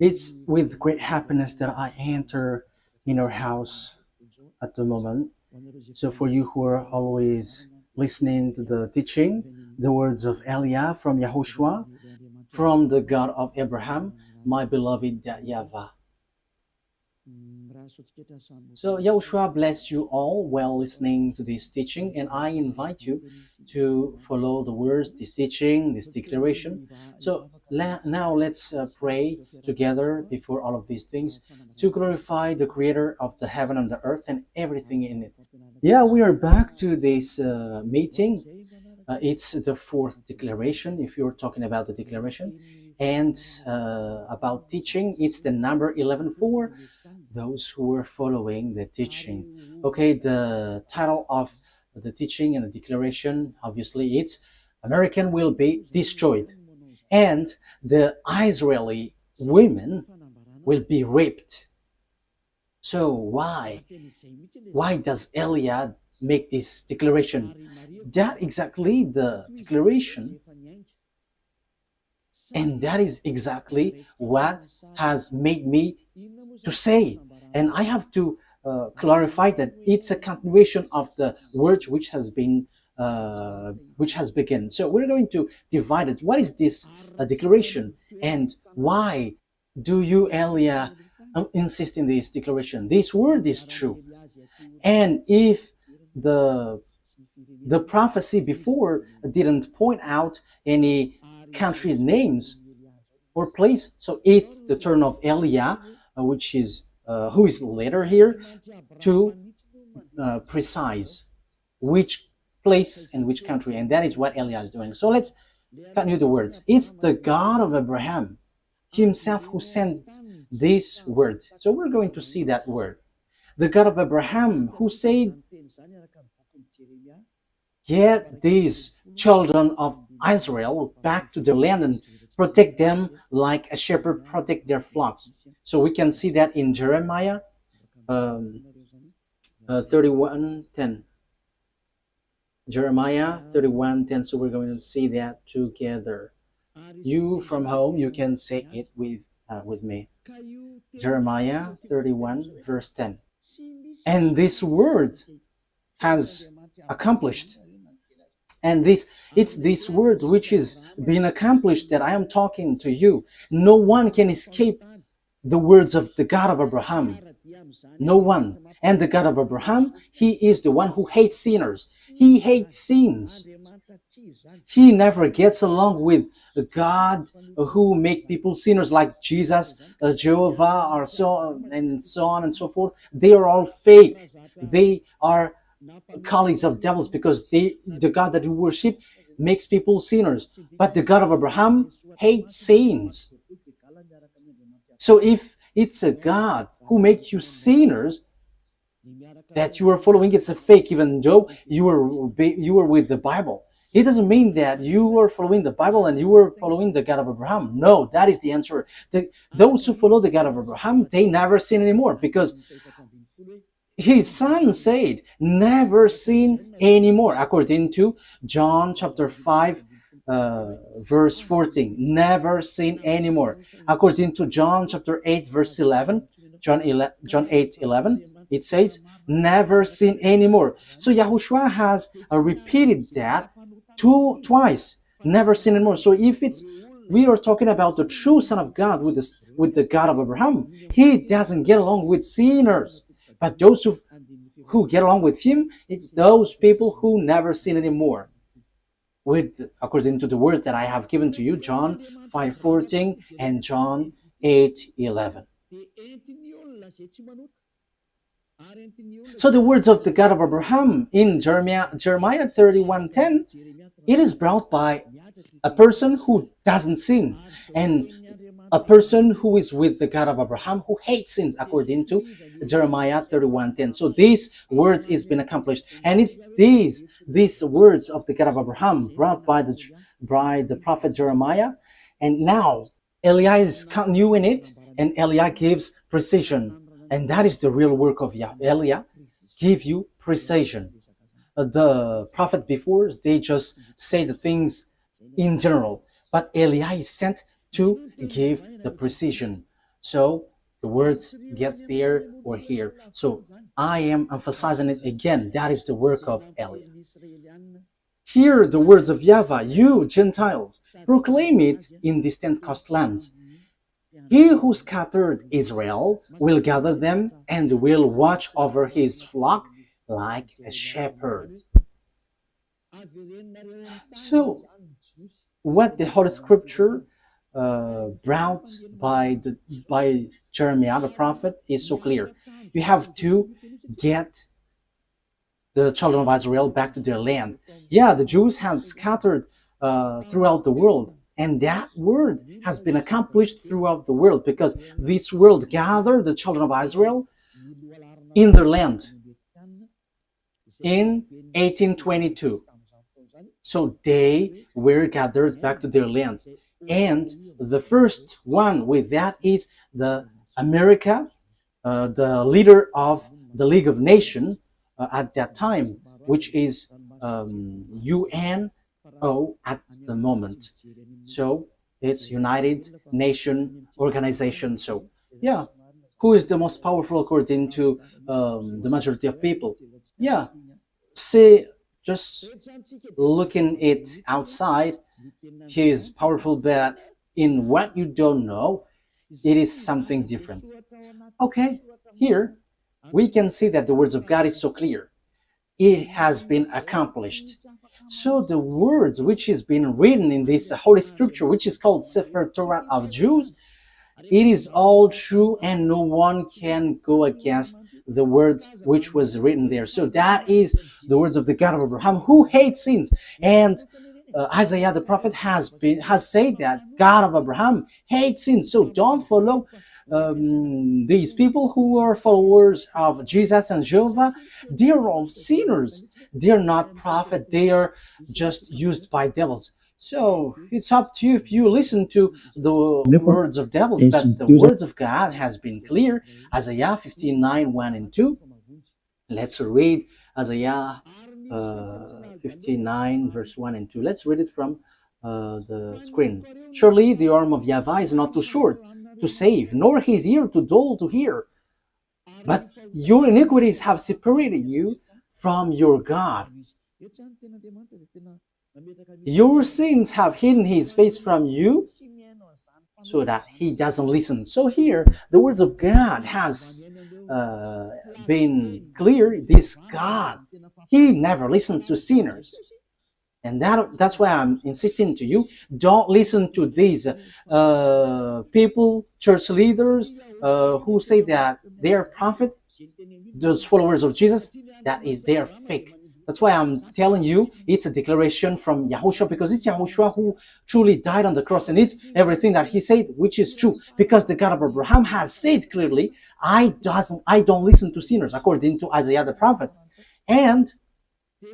It's with great happiness that I enter in our house at the moment. So for you who are always listening to the teaching, the words of Eliah from Yahushua, from the God of Abraham, my beloved YAHVAH. So Yahushua bless you all while listening to this teaching, and I invite you to follow the words, this teaching, this declaration. So now let's pray together before all of these things to glorify the Creator of the heaven and the earth and everything in it. Yeah, we are back to this meeting. It's the fourth declaration, if you're talking about the declaration. And about teaching, it's the number 11 for those who are following the teaching. Okay, the title of the teaching and the declaration, obviously, it's American will be destroyed, and the Israeli women will be raped. So why does Eliah make this declaration? That exactly the declaration, and that is exactly what has made me to say. And I have to clarify that it's a continuation of the words which has begun. So we're going to divide it. What is this declaration, and why do you, Elia, insist in this declaration? This word is true, and if the the prophecy before didn't point out any country names or place, so it's the turn of Elia, which is who is later here, to precise which place and which country, and that is what Elia is doing. So let's continue the words. It's the God of Abraham himself who sends this word. So we're going to see that word. The God of Abraham who said, get these children of Israel back to their land and protect them like a shepherd protect their flocks. So we can see that in Jeremiah 31:10. Jeremiah 31:10. So we're going to see that together. You from home, you can say it with me. Jeremiah 31 verse 10. And this word has accomplished. And it's this word which is being accomplished that I am talking to you. No one can escape the words of the God of Abraham. No one. And the God of Abraham, he is the one who hates sinners. He hates sins. He never gets along with God who make people sinners like Jesus, Jehovah, or so on and so forth. They are all fake. They are colleagues of devils because the God that you worship makes people sinners. But the God of Abraham hates sins. So if it's a God who makes you sinners that you are following, it's a fake, even though you were with the Bible. It doesn't mean that you are following the Bible and you are following the God of Abraham. No, that is the answer. Those who follow the God of Abraham, they never sin anymore, because his son said, never sin anymore, according to John chapter 5, verse 14. Never sin anymore. According to John chapter 8, verse 11, John 8:11, it says, never sin anymore. So Yahushua has repeated that twice, never sin anymore. So if we are talking about the true Son of God with the God of Abraham, he doesn't get along with sinners. But those who get along with him, it's those people who never sin anymore. According to the word that I have given to you, John 5:14 and John 8:11. So the words of the God of Abraham in Jeremiah 31:10, it is brought by a person who doesn't sin, and a person who is with the God of Abraham who hates sins, according to Jeremiah 31:10. So these words is been accomplished, and it's these words of the God of Abraham brought by the prophet Jeremiah, and now Eliah is continuing it, and Eliah gives precision, and that is the real work of Eliah, give you precision. The prophet before, they just say the things in general, but Eliah is sent to give the precision. So the words gets there or here. So I am emphasizing it again. That is the work of Eliah. Hear the words of YAHVAH, you Gentiles, proclaim it in distant coastlands. He who scattered Israel will gather them and will watch over his flock like a shepherd. So, what the Holy Scripture brought by Jeremiah the prophet is so clear. You have to get the children of Israel back to their land. Yeah, the Jews had scattered throughout the world, and that word has been accomplished throughout the world because this world gathered the children of Israel in their land in 1822. So they were gathered back to their land. And the first one with that is the America, the leader of the League of Nations at that time, which is UNO at the moment. So it's United Nation Organization. So yeah, who is the most powerful according to the majority of people? Yeah, say just looking it outside, he is powerful, but in what you don't know, it is something different. Okay, here we can see that the words of God is so clear. It has been accomplished. So the words which is being written in this Holy Scripture, which is called Sefer Torah of Jews, it is all true and no one can go against the words which was written there. So that is the words of the God of Abraham, who hates sins. And Isaiah the prophet has said that God of Abraham hates sins. So don't follow these people who are followers of Jesus and Jehovah. They are all sinners. They are not prophets. They are just used by devils. So it's up to you if you listen to the words of devils, but the words of God has been clear. Isaiah 59, 1 and 2. Let's read Isaiah 59, verse 1 and 2. Let's read it from the screen. Surely the arm of YAHVAH is not too short to save, nor his ear too dull to hear. But your iniquities have separated you from your God. Your sins have hidden his face from you so that he doesn't listen. So here, the words of God has been clear. This God, he never listens to sinners. And that's why I'm insisting to you, don't listen to these people, church leaders, who say that they are prophet, those followers of Jesus, that is, they are fake. That's why I'm telling you, it's a declaration from YAHOSHUAH, because it's YAHOSHUAH who truly died on the cross, and it's everything that he said, which is true, because the God of Abraham has said clearly, I don't listen to sinners, according to Isaiah the prophet. And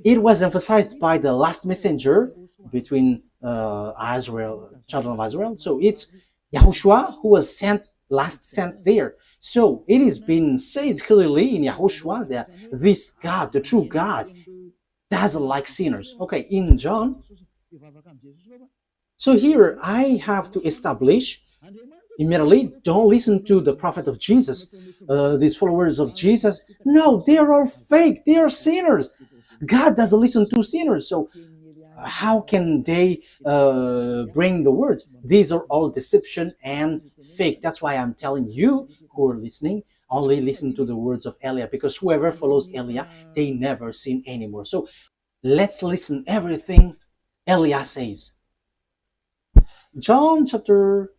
it was emphasized by the last messenger between Israel, children of Israel. So it's YAHOSHUAH who was last sent there. So it is being said clearly in YAHOSHUAH that this God, the true God, doesn't like sinners. Okay, in John. So here I have to establish immediately, don't listen to the prophet of Jesus, these followers of Jesus. No, they are all fake. They are sinners. God doesn't listen to sinners. So how can they bring the words? These are all deception and fake. That's why I'm telling you who are listening, only listen to the words of Eliah, because whoever follows Eliah, they never sin anymore. So let's listen everything Eliah says. John chapter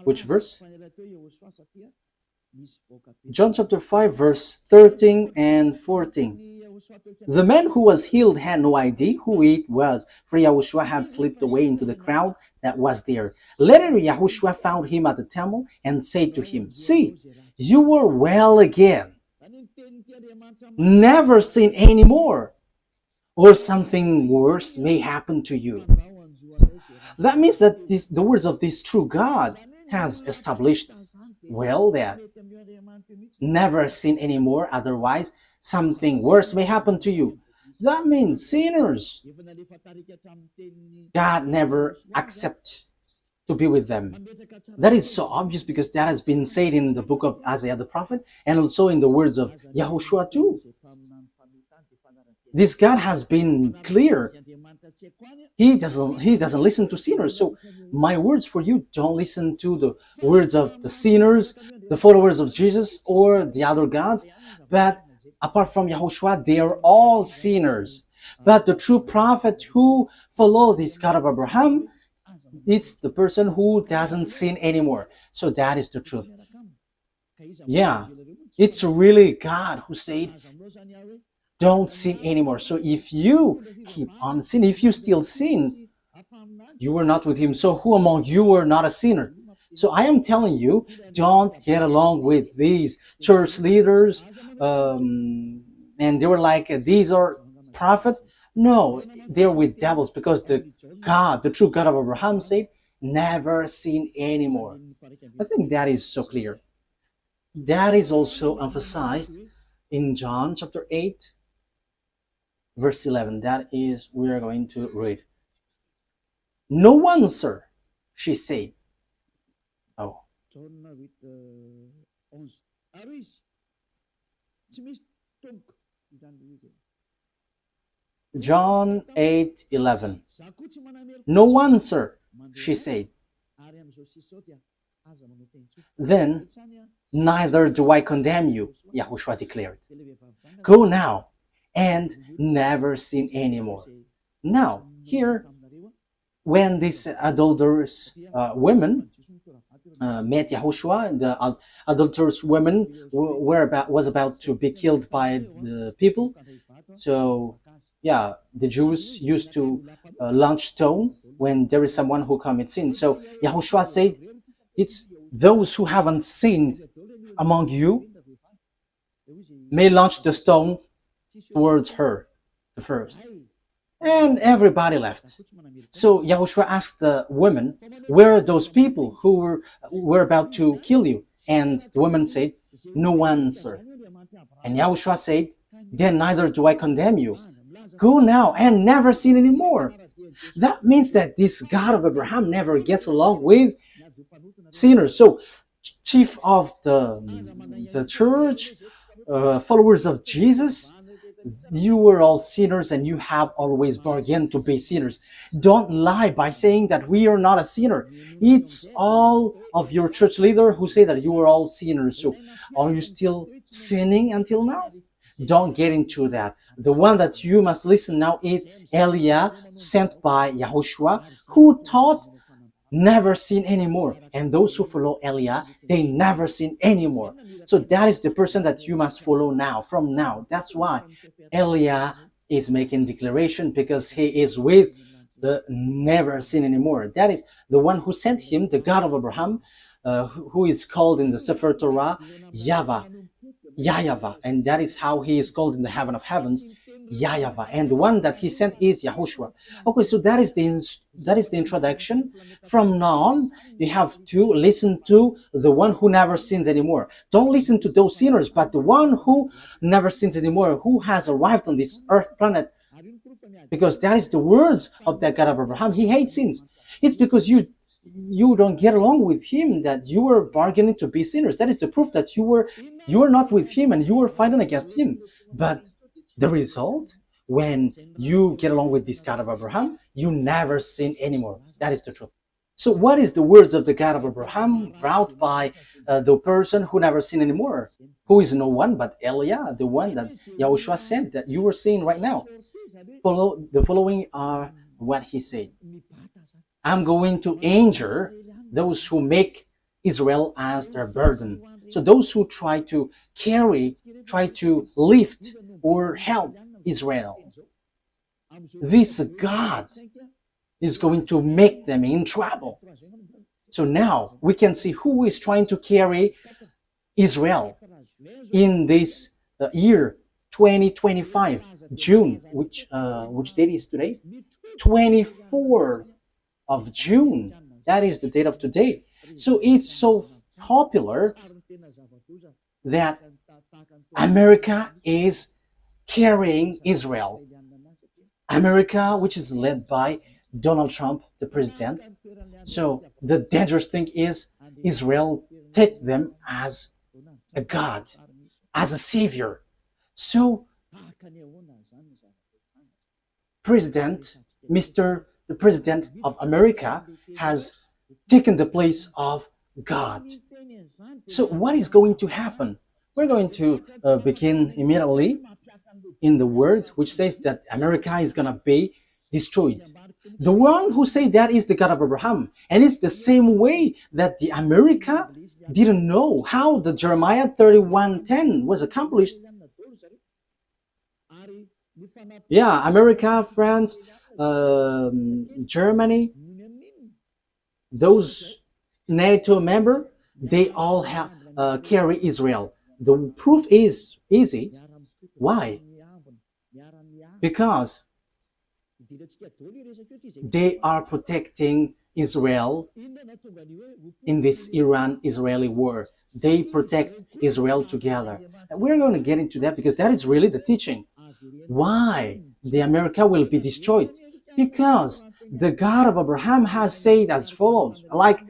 which verse? John chapter 5, verse 13 and 14. The man who was healed had no idea who it was, for YAHOSHUAH had slipped away into the crowd that was there. Later, YAHOSHUAH found him at the temple and said to him, "See, you are well again. Never sin anymore, or something worse may happen to you." That means that the words of this true God has established well that never sin anymore, otherwise something worse may happen to you. That means sinners, God never accepts to be with them. That is so obvious because that has been said in the book of Isaiah the prophet and also in the words of YAHOSHUAH too. This God has been clear. He doesn't listen to sinners. So my words for you, don't listen to the words of the sinners, the followers of Jesus, or the other gods. But apart from YAHOSHUAH, they are all sinners. But the true prophet who follows this God of Abraham, it's the person who doesn't sin anymore. So that is the truth. Yeah, it's really God who said, don't sin anymore. So if you keep on sinning, if you still sin, you were not with him. So who among you are not a sinner? So I am telling you, don't get along with these church leaders. And they were like, these are prophets. No, they're with devils because the true God of Abraham said, never sin anymore. I think that is so clear. That is also emphasized in John chapter 8, verse 11. That is, we are going to read. No one, sir, she said. Oh. John 8:11. No one, sir, she said. Then, neither do I condemn you, YAHOSHUAH declared. Go now and never sin anymore. Now, here, when these adulterous women met YAHOSHUAH, the adulterous women was about to be killed by the people. So, yeah, the Jews used to launch stone when there is someone who commits sin. So YAHOSHUAH said, it's those who haven't sinned among you may launch the stone towards her, the first. And everybody left. So YAHOSHUAH asked the women, where are those people who were about to kill you? And the woman said, no one, sir. And YAHOSHUAH said, then neither do I condemn you. Go now and never sin anymore. That means that this God of Abraham never gets along with sinners. So chief of the church, followers of Jesus, you were all sinners and you have always bargained to be sinners. Don't lie by saying that we are not a sinner. It's all of your church leader who say that you are all sinners. So are you still sinning until now? Don't get into that. The one that you must listen now is Eliah, sent by YAHOSHUAH, who taught never sin anymore. And those who follow Eliah, they never sin anymore. So that is the person that you must follow now, from now. That's why Eliah is making declaration, because he is with the never sin anymore. That is the one who sent him, the God of Abraham, who is called in the Sefer Torah YAHVAH, YAHVAH, and that is how he is called in the heaven of heavens, YAHVAH, and the one that he sent is YAHOSHUAH. Okay, so that is the introduction. From now on, you have to listen to the one who never sins anymore. Don't listen to those sinners, but the one who never sins anymore, who has arrived on this earth planet, because that is the words of that God of Abraham. He hates sins. It's because you don't get along with him that you were bargaining to be sinners. That is the proof that you were not with him and you were fighting against him. But the result, when you get along with this God of Abraham, you never sin anymore. That is the truth. So what is the words of the God of Abraham brought by the person who never sinned anymore? Who is no one but Eliah, the one that YAHOSHUAH sent, that you were seeing right now. The following are what he said. I'm going to injure those who make Israel as their burden. So those who try to lift or help Israel, this God is going to make them in trouble. So now we can see who is trying to carry Israel in this year 2025, June, which date is today? 24th of June. That is the date of today. So it's so popular that America is carrying Israel. America, which is led by Donald Trump, the president. So the dangerous thing is Israel take them as a God, as a savior. So President, Mr. the President of America has taken the place of God. So what is going to happen? We're going to begin immediately in the word which says that America is going to be destroyed. The one who say that is the God of Abraham. And it's the same way that the America didn't know how the Jeremiah 31:10 was accomplished. Yeah, America, France, Germany, those NATO member, they all have carry Israel. The proof is easy. Why? Because they are protecting Israel in this Iran-Israeli war. They protect Israel together. And we're going to get into that because that is really the teaching. Why the America will be destroyed? Because the God of Abraham has said as follows, like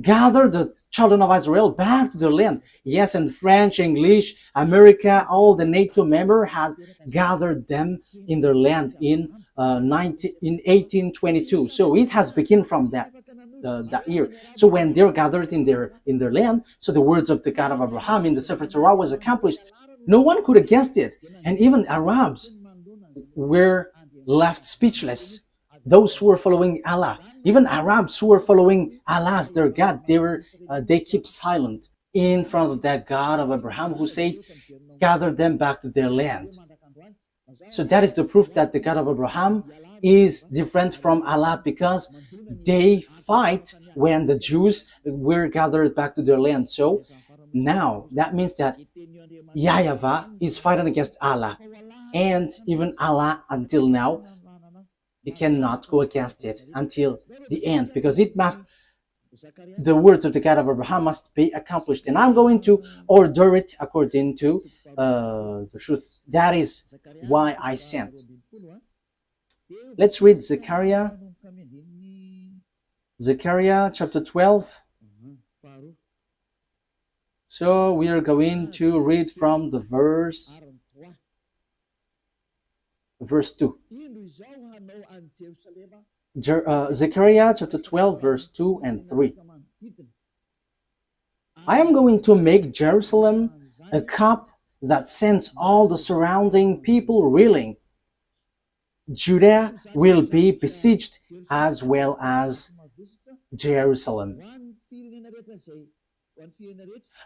gather the children of Israel back to their land. Yes, and French, English, America, all the NATO member has gathered them in their land in 1822. So it has begun from that year. So when they're gathered in their land, so the words of the God of Abraham in the Sefer Torah was accomplished. No one could against it, and even Arabs were left speechless. Those who were following Allah, even Arabs who were following Allah as their God, they keep silent in front of that God of Abraham who said, gather them back to their land. So that is the proof that the God of Abraham is different from Allah, because they fight when the Jews were gathered back to their land. So now that means that YAHVAH is fighting against Allah, and even Allah until now, he cannot go against it until the end, because the words of the God of Abraham must be accomplished, and I'm going to order it according to the truth. That is why I sent. Let's read Zechariah chapter 12. So we are going to read from the verse 2. Zechariah chapter 12, verse 2 and 3. I am going to make Jerusalem a cup that sends all the surrounding people reeling. Judah will be besieged as well as Jerusalem.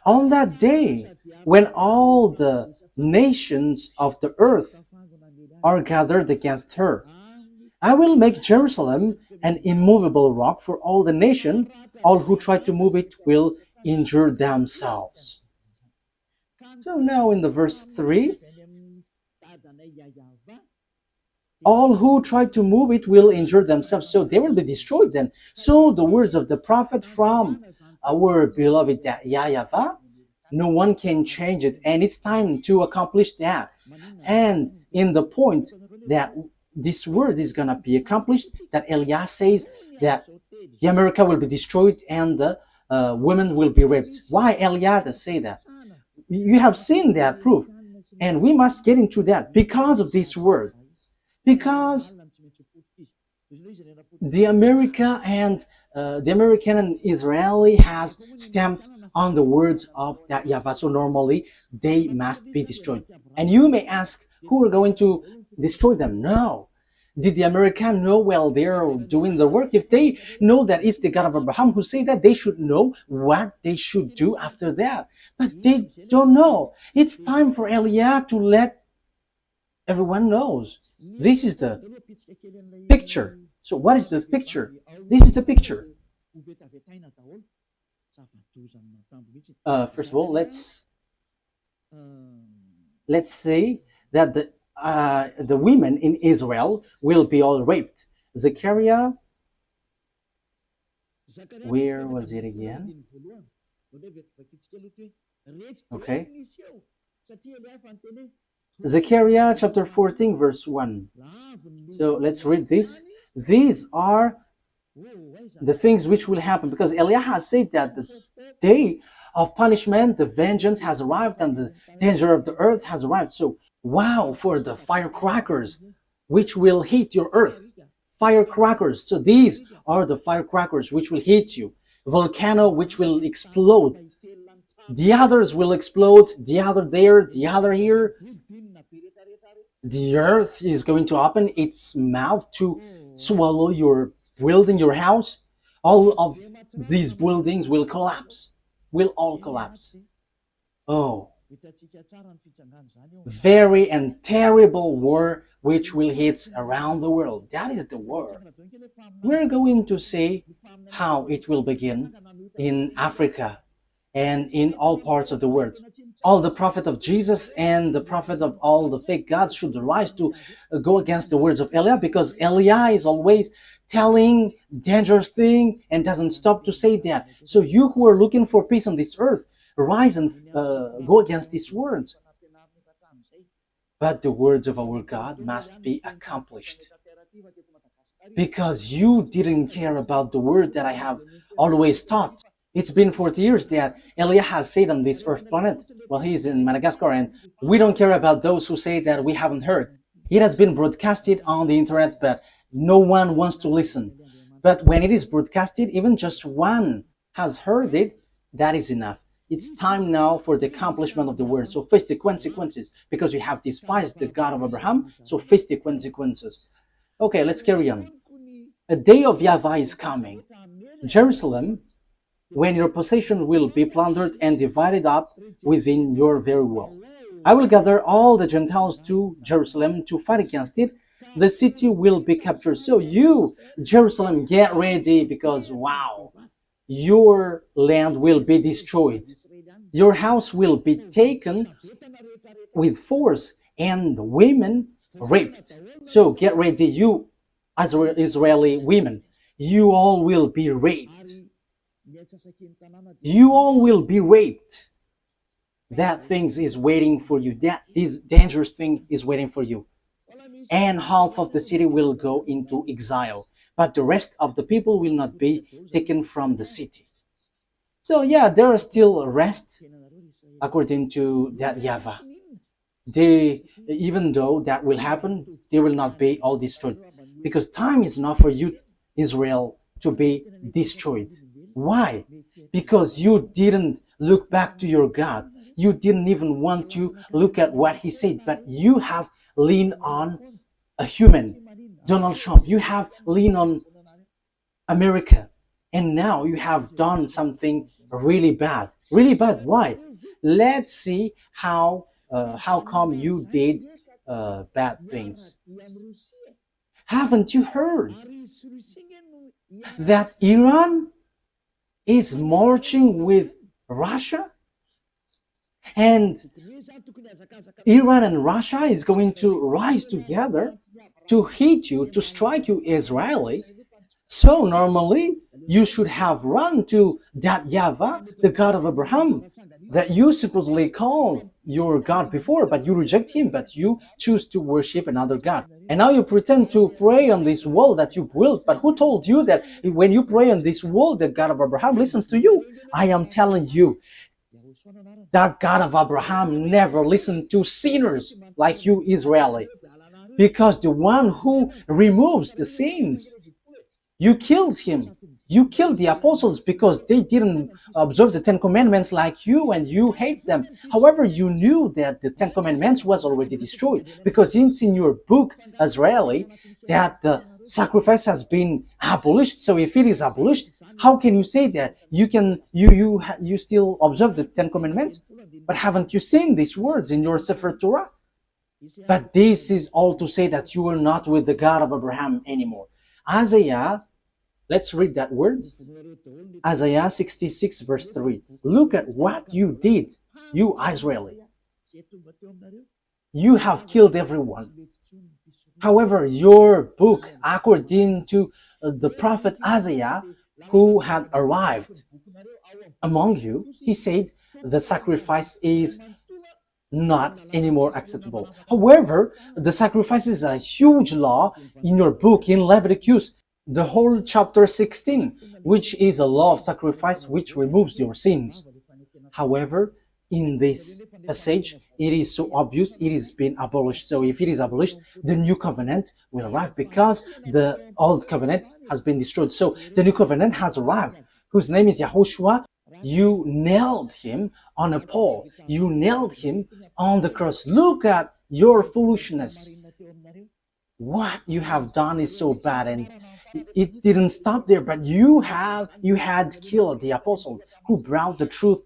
On that day, when all the nations of the earth are gathered against her, I will make Jerusalem an immovable rock for all the nation. All who try to move it will injure themselves. So now in the verse 3, all who try to move it will injure themselves. So they will be destroyed then. So the words of the prophet from our beloved YAHVAH, no one can change it. And it's time to accomplish that. And in the point that this word is going to be accomplished, that Elias says that the America will be destroyed and the women will be raped. Why Elias say that? You have seen that proof. And we must get into that because of this word. Because the American and Israeli has stamped on the words of that YAHVAH. So normally they must be destroyed. And you may ask, who are going to destroy them? No. Did the American know while they're doing the work? If they know that it's the God of Abraham who say that, they should know what they should do after that. But they don't know. It's time for Eliah to let everyone knows. This is the picture. So what is the picture? This is the picture. First of all, let's say that the women in Israel will be all raped. Zechariah, where was it again? Okay? Zechariah chapter 14 verse 1. So let's read this. These are the things which will happen, because Eliah has said that the day of punishment, the vengeance has arrived, and the danger of the earth has arrived. So wow for the firecrackers which will hit your earth. Firecrackers. So these are the firecrackers which will hit you. Volcano which will explode. The others will explode, the other there, the other here. The earth is going to open its mouth to swallow your building, your house. All of these buildings will collapse, will all collapse. Oh, very and terrible war which will hit around the world. That is the war. We're going to see how it will begin in Africa and in all parts of the world. All the prophet of Jesus and the prophet of all the fake gods should rise to go against the words of Eliah, because Eliah is always telling dangerous thing and doesn't stop to say that. So you who are looking for peace on this earth, rise and go against these words. But the words of our God must be accomplished, because you didn't care about the word that I have always taught. It's been 40 years that Eliah has said on this earth planet. Well, he's in Madagascar, and we don't care about those who say that we haven't heard. It has been broadcasted on the internet, but no one wants to listen. But when it is broadcasted, even just one has heard it, that is enough. It's time now for the accomplishment of the word. So face the consequences, because you have despised the God of Abraham. So face the consequences. Okay, let's carry on. A day of YAHVAH is coming. Jerusalem, when your possession will be plundered and divided up within your very wall. I will gather all the Gentiles to Jerusalem to fight against it. The city will be captured. So you, Jerusalem, get ready, because wow, your land will be destroyed. Your house will be taken with force and women raped. So get ready, you Israeli women. You all will be raped. You all will be raped. That thing is waiting for you. That this dangerous thing is waiting for you. And half of the city will go into exile, but the rest of the people will not be taken from the city. So yeah, there are still rest according to that YAHVAH. Even though that will happen, they will not be all destroyed, because time is not for you, Israel, to be destroyed. Why? Because you didn't look back to your God. You didn't even want to look at what he said, but you have leaned on a human, Donald Trump. You have leaned on America, and now you have done something really bad. Really bad. Why? Let's see how come you did bad things. Haven't you heard that Iran is marching with Russia? And Iran and Russia is going to rise together to hit you, to strike you, Israeli. So normally you should have run to that YAHVAH, the God of Abraham, that you supposedly call your God before, but you reject him, but you choose to worship another God. And now you pretend to pray on this wall that you built, but who told you that when you pray on this wall, the God of Abraham listens to you? I am telling you, that God of Abraham never listened to sinners like you, Israeli, because the one who removes the sins, you killed him. You killed the apostles because they didn't observe the Ten Commandments like you, and you hate them. However, you knew that the Ten Commandments was already destroyed, because it's in your book, Israeli, that the sacrifice has been abolished. So if it is abolished, how can you say that you still observe the Ten Commandments? But haven't you seen these words in your Sefer Torah? But this is all to say that you are not with the God of Abraham anymore. Isaiah, let's read that word. Isaiah 66 verse 3. Look at what you did, you Israeli. You have killed everyone. However, your book, according to the prophet Isaiah, who had arrived among you, he said, the sacrifice is not anymore acceptable. However, the sacrifice is a huge law in your book, in Leviticus, the whole chapter 16, which is a law of sacrifice which removes your sins. However, in this passage, it is so obvious it is been abolished. So if it is abolished, the new covenant will arrive because the old covenant has been destroyed. So the new covenant has arrived, whose name is YAHOSHUAH. You nailed him on a pole. You nailed him on the cross. Look at your foolishness. What you have done is so bad, and it didn't stop there, but you had killed the apostle who brought the truth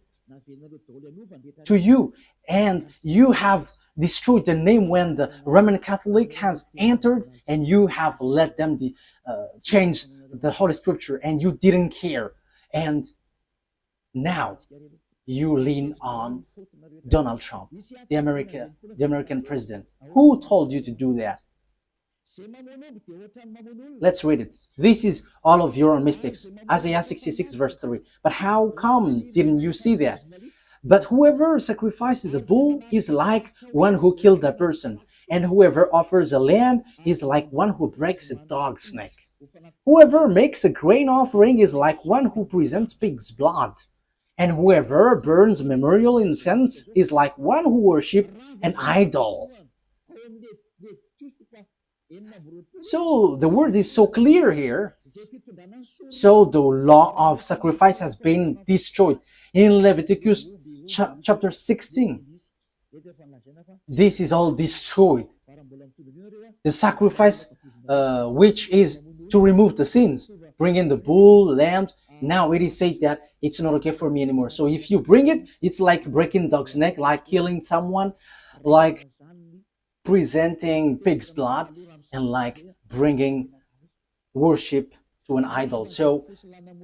to you, and you have destroyed the name when the Roman Catholic has entered, and you have let them change the Holy Scripture, and you didn't care. And now you lean on Donald Trump, the American president. Who told you to do that? Let's read it. This is all of your mistakes. Isaiah 66 verse 3. But how come didn't you see that? But whoever sacrifices a bull is like one who killed a person, and whoever offers a lamb is like one who breaks a dog's neck. Whoever makes a grain offering is like one who presents pig's blood, and whoever burns memorial incense is like one who worships an idol. So the word is so clear here. So the law of sacrifice has been destroyed. In Leviticus chapter 16, this is all destroyed. The sacrifice, which is to remove the sins, bring in the bull, lambs. Now it is said that it's not okay for me anymore. So if you bring it, it's like breaking dog's neck, like killing someone, like presenting pig's blood, and like bringing worship to an idol. So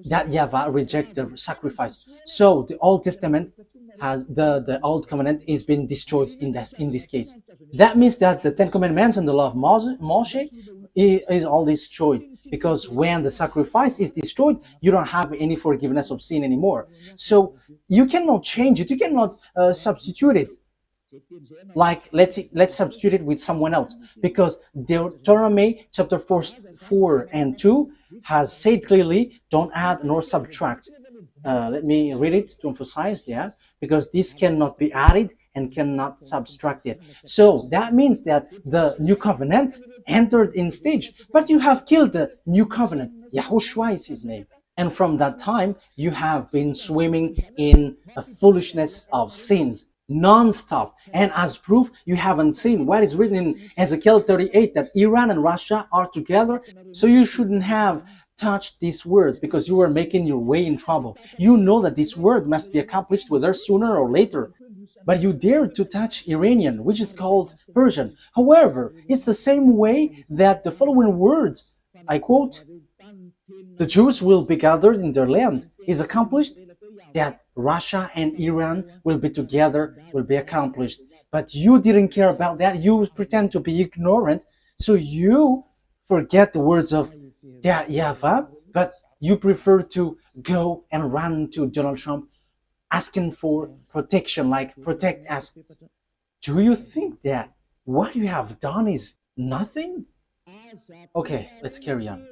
that YAHVAH reject the sacrifice. So the Old Testament has the Old Covenant is being destroyed in this case. That means that the Ten Commandments and the law of Moshe is all destroyed, because when the sacrifice is destroyed, you don't have any forgiveness of sin anymore. So you cannot change it. You cannot substitute it. Like let's substitute it with someone else, because Deuteronomy chapter 4 and 2 has said clearly, don't add nor subtract. Let me read it to emphasize that, because this cannot be added and cannot subtract it. So that means that the new covenant entered in stage, but you have killed the new covenant. YAHOSHUAH is his name. And from that time, you have been swimming in a foolishness of sins non-stop. And as proof, you haven't seen what is written in Ezekiel 38, that Iran and Russia are together. So you shouldn't have touched this word, because you were making your way in trouble. You know that this word must be accomplished whether sooner or later. But you dared to touch Iranian, which is called Persian. However, it's the same way that the following words, I quote, "The Jews will be gathered in their land," is accomplished, that Russia and Iran will be together, will be accomplished. But you didn't care about that. You pretend to be ignorant, so you forget the words of YAHVAH, but you prefer to go and run to Donald Trump asking for protection, like protect us. Do you think that what you have done is nothing? Okay, let's carry on.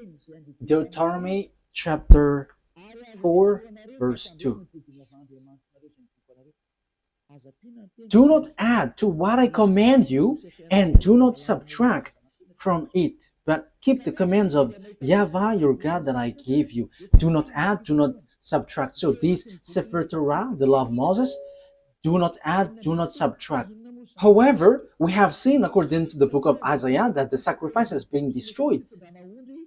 Deuteronomy chapter 4 verse 2. Do not add to what I command you, and do not subtract from it, but keep the commands of YAHVAH your God that I gave you. Do not add, do not subtract. So this Sefer Torah, the law of Moses, do not add, do not subtract. However, we have seen according to the book of Isaiah that the sacrifice has been destroyed,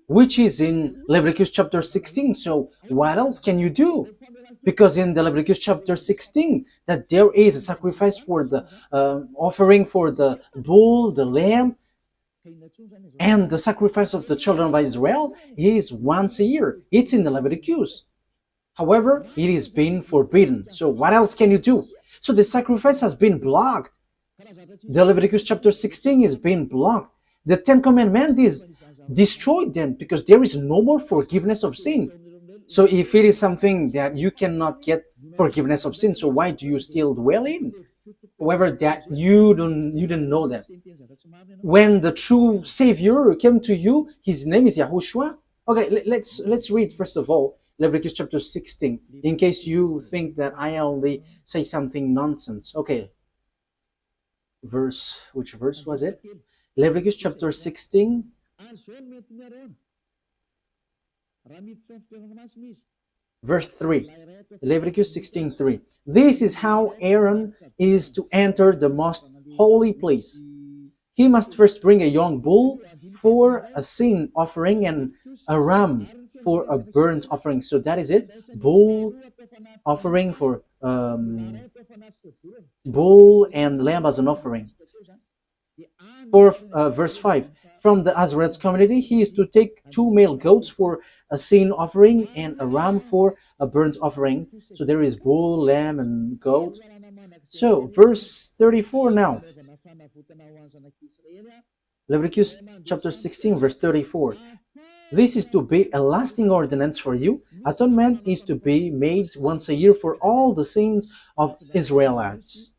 which is in Leviticus chapter 16. So what else can you do? Because in the Leviticus chapter 16, that there is a sacrifice for the offering for the bull, the lamb, and the sacrifice of the children of Israel is once a year. It's in the Leviticus. However, it is being forbidden. So what else can you do? So the sacrifice has been blocked. The Leviticus chapter 16 is being blocked. The Ten Commandments is destroyed then, because there is no more forgiveness of sin. So if it is something that you cannot get forgiveness of sin, so why do you still dwell in? However, that you didn't know that when the true Savior came to you, his name is Yahushua. Okay, let's read first of all Leviticus chapter 16, in case you think that I only say something nonsense. Okay, which verse was it? Leviticus chapter 16, verse 3. Leviticus 16:3. This is how Aaron is to enter the most holy place. He must first bring a young bull for a sin offering and a ram for a burnt offering. So that is it. Bull offering for bull and lamb as an offering. For verse 5. From the Azarite's community, he is to take 2 male goats for a sin offering and a ram for a burnt offering. So there is bull, lamb, and goat. So verse 34 now. Leviticus chapter 16, verse 34. This is to be a lasting ordinance for you. Atonement is to be made once a year for all the sins of Israelites.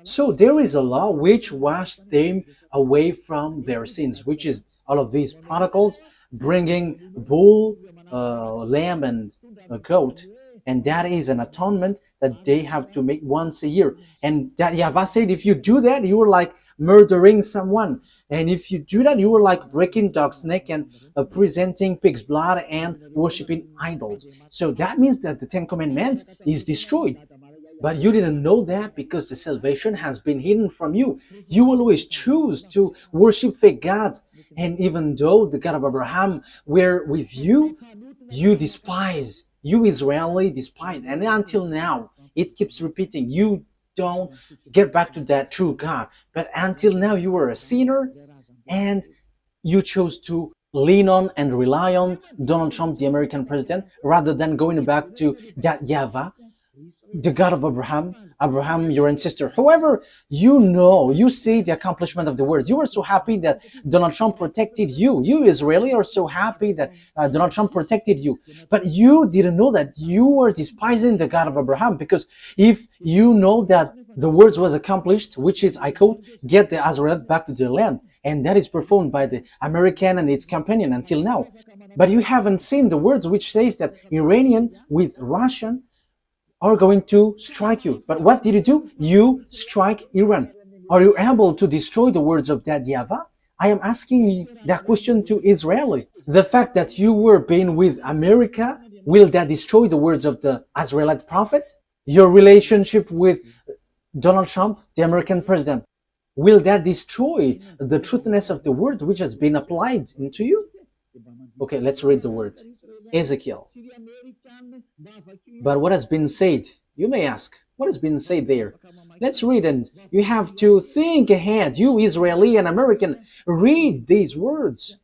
So there is a law which washed them away from their sins, which is all of these protocols, bringing bull, lamb, and a goat. And that is an atonement that they have to make once a year. And that YAHVAH said, if you do that, you are like murdering someone. And if you do that, you are like breaking dog's neck and presenting pig's blood and worshiping idols. So that means that the Ten Commandments is destroyed. But you didn't know that because the salvation has been hidden from you. You always choose to worship fake gods. And even though the God of Abraham were with you, you despise. You Israeli despise. And until now, it keeps repeating. You don't get back to that true God. But until now, you were a sinner and you chose to lean on and rely on Donald Trump, the American president, rather than going back to that YAHVAH, the God of Abraham, your ancestor. However, you see the accomplishment of the words. You are so happy that Donald Trump protected you. You Israeli are so happy that Donald Trump protected you. But you didn't know that you were despising the God of Abraham, because if you know that the words was accomplished, which is, I quote, get the Azarite back to their land, and that is performed by the American and its companion until now. But you haven't seen the words which says that Iranian with Russian are going to strike you. But what did you do? You strike Iran. Are you able to destroy the words of that YAHVAH? I am asking that question to Israeli. The fact that you were being with America, will that destroy the words of the Israelite prophet? Your relationship with Donald Trump, the American president, will that destroy the truthiness of the word which has been applied into you? Okay, let's read the words. Ezekiel. But what has been said? You may ask, what has been said there? Let's read, and you have to think ahead. You Israeli and American, read these words.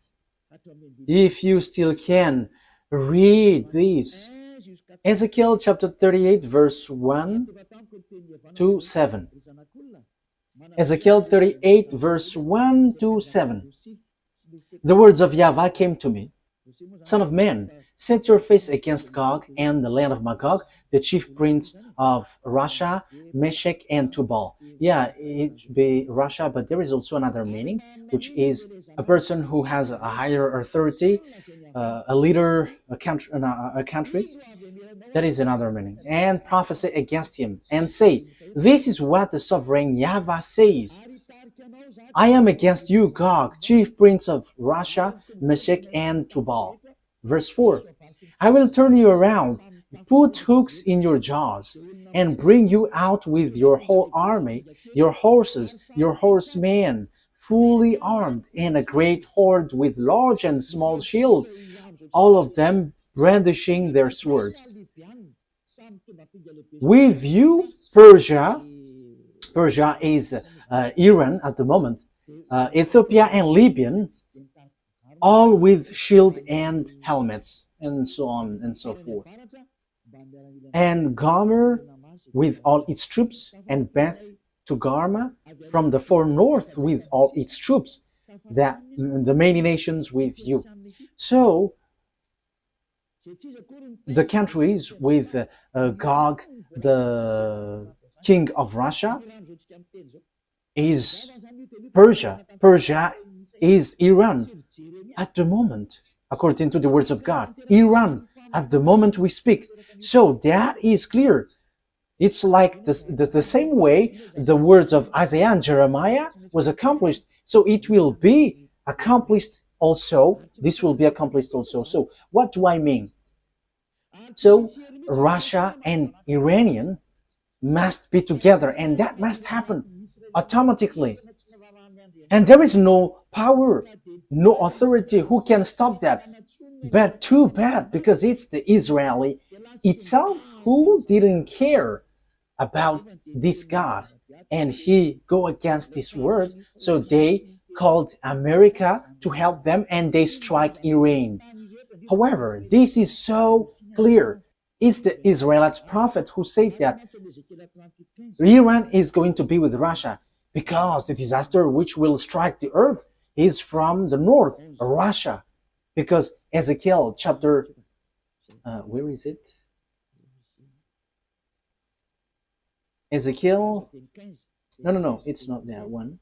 If you still can, read these. Ezekiel chapter 38, verse 1 to 7. Ezekiel 38, verse 1 to 7. The words of YAHVAH came to me. Son of man, set your face against Gog and the land of Magog, the chief prince of Russia, Meshech, and Tubal. Yeah, it should be Russia, but there is also another meaning, which is a person who has a higher authority, a leader, a country. That is another meaning. And prophesy against him, and say, this is what the sovereign YAHVAH says. I am against you, Gog, chief prince of Russia, Meshech, and Tubal. Verse 4. I will turn you around, put hooks in your jaws, and bring you out with your whole army, your horses, your horsemen, fully armed, and a great horde with large and small shields, all of them brandishing their swords. With you, Persia is Iran at the moment, Ethiopia and Libya, all with shield and helmets, and so on and so forth. And Gomer with all its troops, and Beth Togarmah from the far north with all its troops, that the many nations with you. So the countries with Gog, the king of Russia, is Persia. Persia is Iran at the moment, according to the words of God. Iran at the moment we speak. So that is clear. It's like the same way the words of Isaiah and Jeremiah was accomplished. So it will be accomplished also. This will be accomplished also. So what do I mean? So Russia and Iranian must be together, and that must happen automatically. And there is no power, no authority who can stop that. But too bad, because it's the Israeli itself who didn't care about this God, and he go against this word. So they called America to help them, and they strike Iran. However, this is so clear. It's the Israelite prophet who said that Iran is going to be with Russia because the disaster which will strike the earth is from the north, Russia. Because Ezekiel chapter, where is it? Ezekiel, no, it's not that one.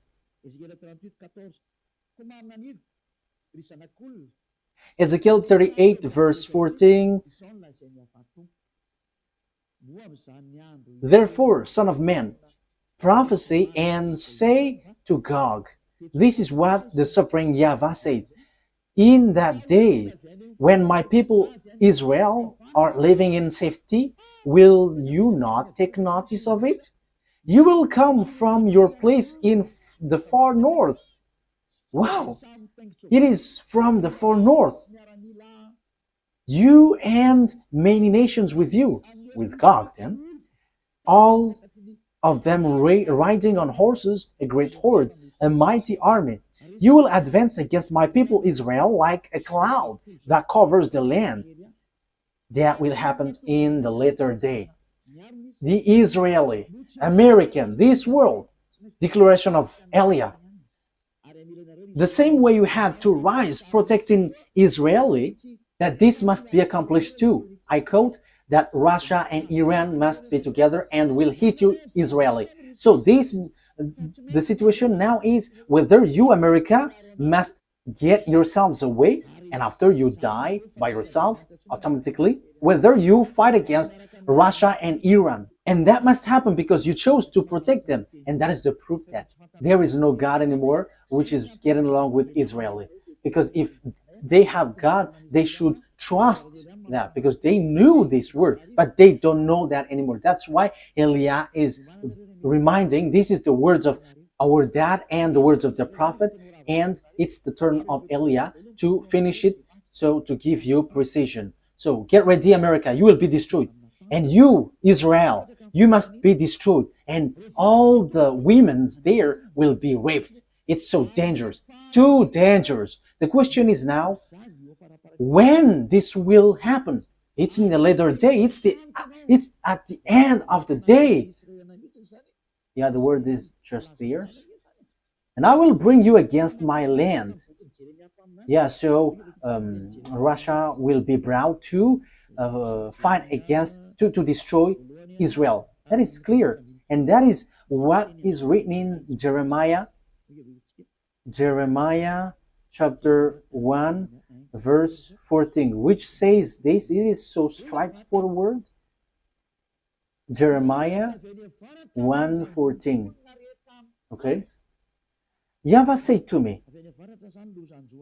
Ezekiel 38 verse 14. Therefore, son of man, prophesy and say to Gog, this is what the sovereign YAHVAH said. In that day, when my people Israel are living in safety, will you not take notice of it? You will come from your place in the far north. Wow, it is from the far north. You and many nations with you, with God then, all of them riding on horses, a great horde, a mighty army. You will advance against my people Israel like a cloud that covers the land. That will happen in the later day. The Israeli, American, this world, declaration of Eliah. The same way you had to rise protecting Israeli, that this must be accomplished too. I quote, that Russia and Iran must be together and will hit you Israeli. So the situation now is whether you, America, must get yourselves away, and after you die by yourself automatically, whether you fight against Russia and Iran. And that must happen because you chose to protect them. And that is the proof that there is no God anymore which is getting along with Israeli. Because if they have God, they should trust that, because they knew this word, but they don't know that anymore. That's why Eliah is reminding, this is the words of our dad and the words of the prophet, and it's the turn of Eliah to finish it, so to give you precision. So get ready, America, you will be destroyed. And you, Israel, you must be destroyed. And all the women there will be raped. It's so dangerous, too dangerous. The question is now, when this will happen? It's in the later day. It's at the end of the day. Yeah, the word is just there. And I will bring you against my land. Yeah, so Russia will be brought to fight against, to destroy Israel. That is clear. And that is what is written in Jeremiah chapter 1 verse 14, which says this. It is so straightforward. Jeremiah 1:14. Okay. YAHVAH said to me,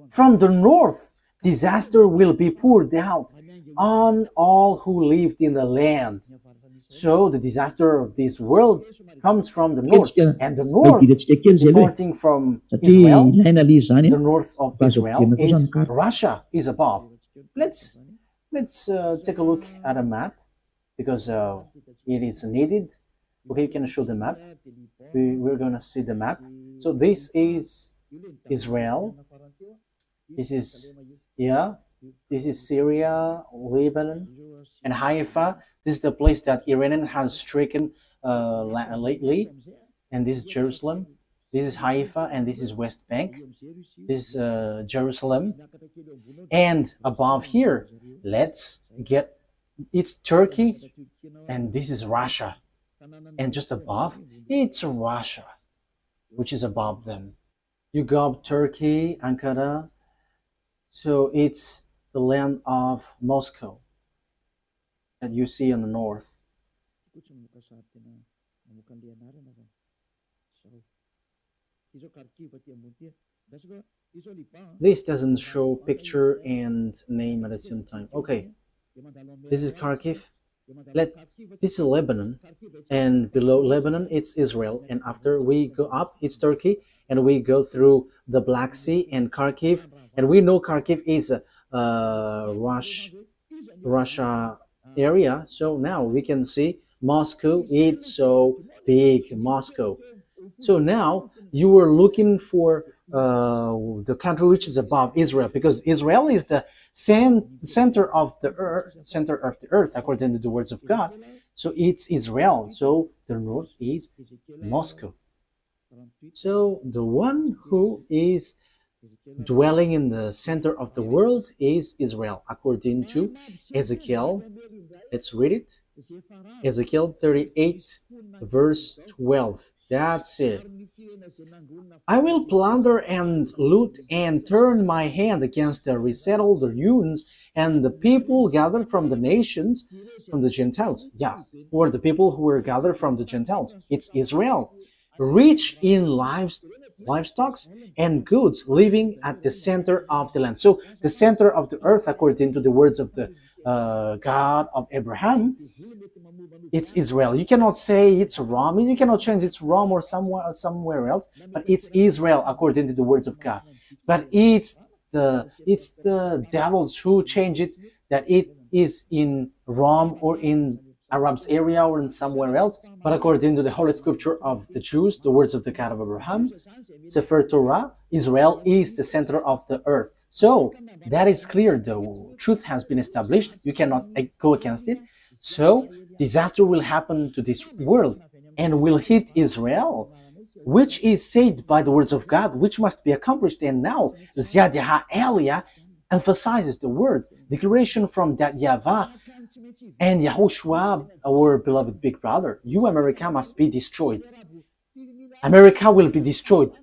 from the north disaster will be poured out on all who lived in the land. So the disaster of this world comes from the north, and the north, departing from Israel, the north of Israel is Russia is above. Let's take a look at a map, because it is needed. Okay, you can show the map. We're gonna see the map. So this is Israel. This is this is Syria, Lebanon, and Haifa. This is the place that Iran has stricken lately, and this is Jerusalem. This is Haifa, and this is West Bank. This is Jerusalem. And above here, let's get, it's Turkey, and this is Russia. And just above, it's Russia, which is above them. You go up Turkey, Ankara, so it's the land of Moscow that you see on the north. This doesn't show picture and name at the same time. Okay, this is Kharkiv. This is Lebanon, and below Lebanon it's Israel, and after we go up it's Turkey, and we go through the Black Sea and Kharkiv, and we know Kharkiv is a Russia area. So now we can see Moscow. It's so big, Moscow. So now you were looking for the country which is above Israel, because Israel is the center of the earth, according to the words of God. So it's Israel. So the north is Moscow. So the one who is dwelling in the center of the world is Israel, according to Ezekiel. Let's read it. Ezekiel 38, verse 12. That's it. I will plunder and loot and turn my hand against the resettled ruins and the people gathered from the nations, from the Gentiles. Yeah, or the people who were gathered from the Gentiles. It's Israel, rich in livestock and goods, living at the center of the land. So the center of the earth, according to the words of the God of Abraham, it's Israel. You cannot say it's Rome. You cannot change it's Rome or somewhere else, but it's Israel according to the words of God. But it's the devils who change it, that it is in Rome or in Arab's area or in somewhere else. But according to the Holy Scripture of the Jews, the words of the God of Abraham, Sefer Torah, Israel is the center of the earth. So that is clear. The truth has been established. You cannot go against it. So disaster will happen to this world and will hit Israel, which is said by the words of God, which must be accomplished. And now YAH Elia emphasizes the word declaration from that YAHVAH and YAHOSHUAH, our beloved big brother. You, America, must be destroyed. America will be destroyed.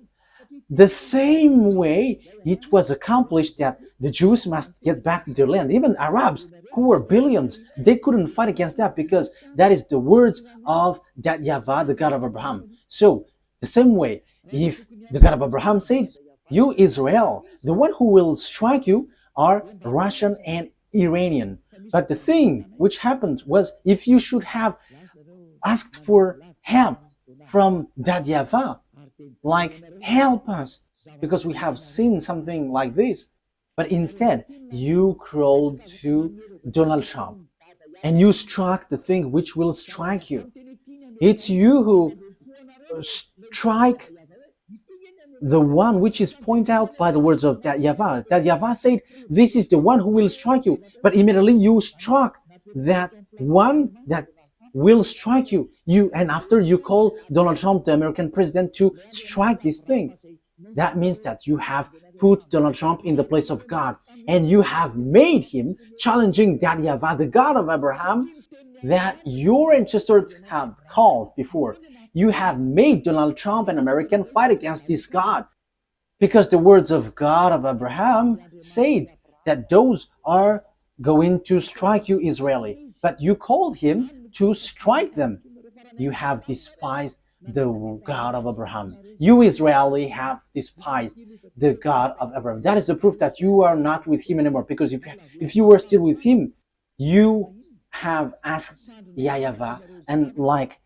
The same way it was accomplished that the Jews must get back to their land. Even Arabs, who were billions, they couldn't fight against that, because that is the words of that YAHVAH, the God of Abraham. So, the same way, if the God of Abraham said, you Israel, the one who will strike you are Russian and Iranian. But the thing which happened was, if you should have asked for help from that YAHVAH, like, help us, because we have seen something like this. But instead, you crawled to Donald Trump and you struck the thing which will strike you. It's you who strike the one which is pointed out by the words of that YAHVAH. That YAHVAH said, this is the one who will strike you. But immediately you struck that one that will strike you. And after you call Donald Trump, the American president, to strike this thing, that means that you have put Donald Trump in the place of God, and you have made him challenging that YAHVAH, the God of Abraham, that your ancestors have called before. You have made Donald Trump an American fight against this God, because the words of God of Abraham said that those are going to strike you, Israeli. But you called him to strike them. You have despised the God of Abraham. You Israeli have despised the God of Abraham. That is the proof that you are not with him anymore, because if you were still with him, you have asked YAHVAH, and like,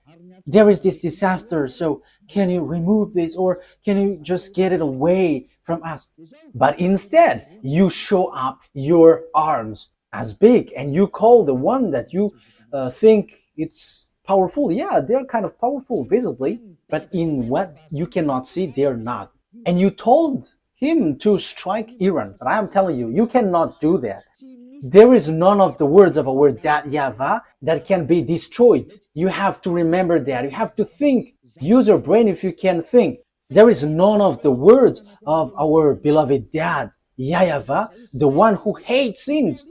there is this disaster, so can you remove this, or can you just get it away from us? But instead, you show up your arms as big, and you call the one that you think it's powerful. Yeah, they're kind of powerful visibly, but in what you cannot see, they're not. And you told him to strike Iran, but I am telling you, you cannot do that. There is none of the words of our that YAHVAH that can be destroyed. You have to remember that. You have to think. Use your brain if you can think. There is none of the words of our beloved dad, YAHVAH, the one who hates sins,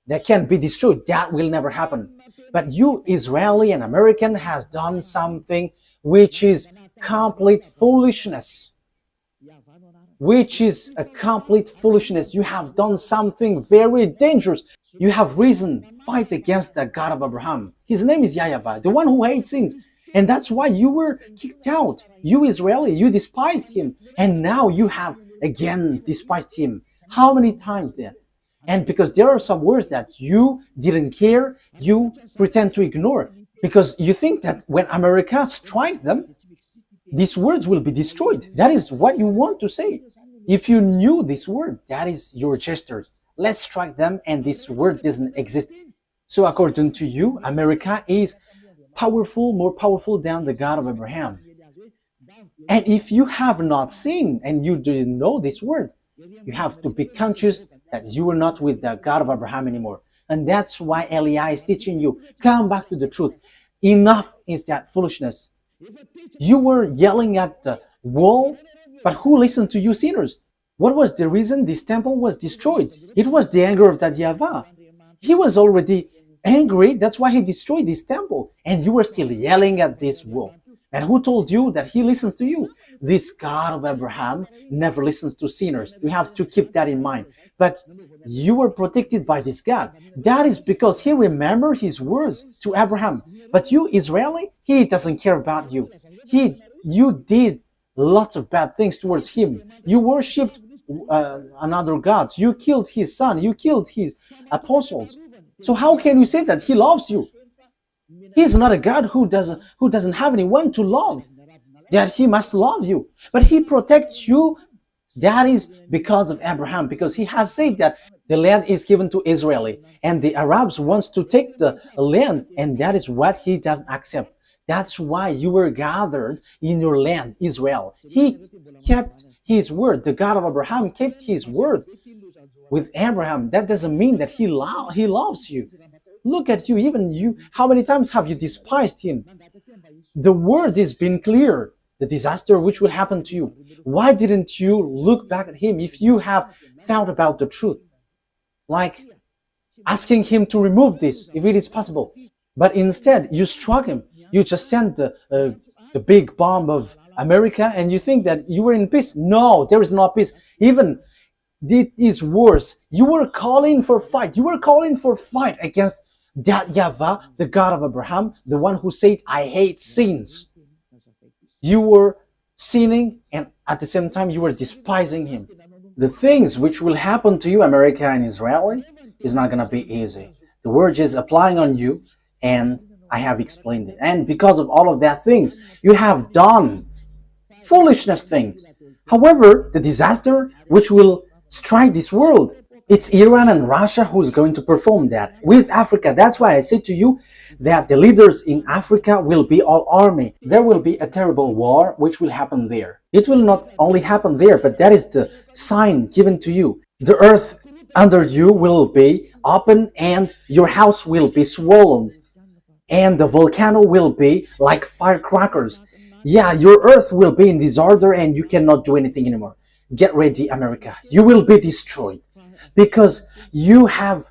that can be destroyed. That will never happen. But you, Israeli and American, has done something which is complete foolishness. Which is a complete foolishness. You have done something very dangerous. You have risen, fight against the God of Abraham. His name is YAHVAH, the one who hates sins. And that's why you were kicked out. You Israeli, you despised him. And now you have again despised him. How many times then? And because there are some words that you didn't care, you pretend to ignore. Because you think that when America strikes them, these words will be destroyed. That is what you want to say. If you knew this word, that is your gestures. Let's strike them and this word doesn't exist. So according to you, America is powerful, more powerful than the God of Abraham. And if you have not seen and you didn't know this word, you have to be conscious that you are not with the God of Abraham anymore. And that's why Eliah is teaching you, come back to the truth. Enough is that foolishness. You were yelling at the wall, but who listened to you sinners? What was the reason this temple was destroyed? It was the anger of that YAHVAH. He was already angry, that's why he destroyed this temple. And you were still yelling at this wall. And who told you that he listens to you? This God of Abraham never listens to sinners. You have to keep that in mind. But you were protected by this God. That is because he remembered his words to Abraham. But you, Israeli, he doesn't care about you. You did lots of bad things towards him. You worshipped another gods. You killed his son. You killed his apostles. So how can you say that he loves you? He's not a God who doesn't have anyone to love, that he must love you. But he protects you. That is because of Abraham, because he has said that the land is given to Israeli, and the Arabs wants to take the land, and that is what he doesn't accept. That's why you were gathered in your land, Israel. He kept his word. The God of Abraham kept his word with Abraham. That doesn't mean that he loves you. Look at you, even you. How many times have you despised him? The word has been clear. The disaster which will happen to you. Why didn't you look back at him if you have thought about the truth? Like asking him to remove this, if it is possible. But instead, you struck him. You just sent the big bomb of America and you think that you were in peace. No, there is no peace. Even it is worse. You were calling for fight. You were calling for fight against that YAHVAH, the God of Abraham, the one who said, I hate sins. You were sinning and at the same time you were despising him. The things which will happen to you, America and Israeli, is not going to be easy. The word is applying on you and I have explained it. And because of all of that things, you have done foolishness thing. However, the disaster which will strike this world, it's Iran and Russia who's going to perform that with Africa. That's why I said to you that the leaders in Africa will be all army. There will be a terrible war which will happen there. It will not only happen there, but that is the sign given to you. The earth under you will be open and your house will be swollen. And the volcano will be like firecrackers. Yeah, your earth will be in disorder and you cannot do anything anymore. Get ready, America. You will be destroyed. Because you have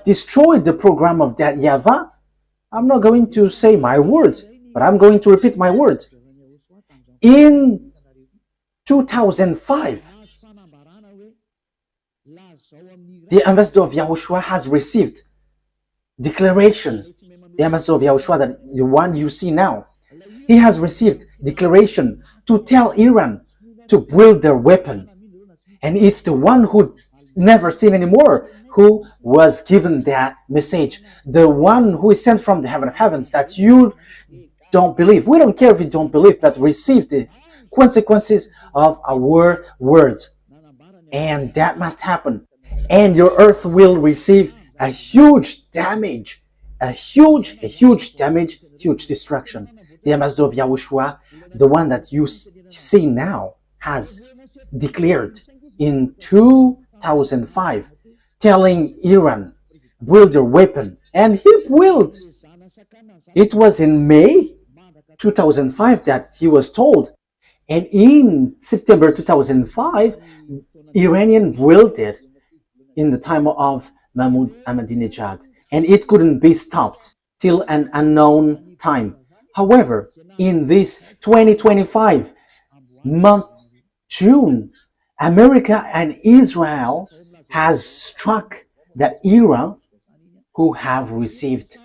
destroyed the program of that YAHVAH. I'm not going to say my words, but I'm going to repeat my words. In 2005, the ambassador of YAHOSHUAH has received declaration. The ambassador of YAHOSHUAH, that the one you see now, he has received declaration to tell Iran to build their weapon. And it's the one who never seen anymore who was given that message. The one who is sent from the heaven of heavens that you don't believe. We don't care if you don't believe, but receive the consequences of our words. And that must happen. And your earth will receive a huge damage. A huge damage, huge destruction. The ambassador of YAHOSHUAH, the one that you see now, has declared in 2005, telling Iran, build your weapon. And he built. It was in May 2005 that he was told. And in September 2005, Iranian built it in the time of Mahmoud Ahmadinejad, and it couldn't be stopped till an unknown time. However, in this 2025 month, June, America and Israel has struck that Iran, who have received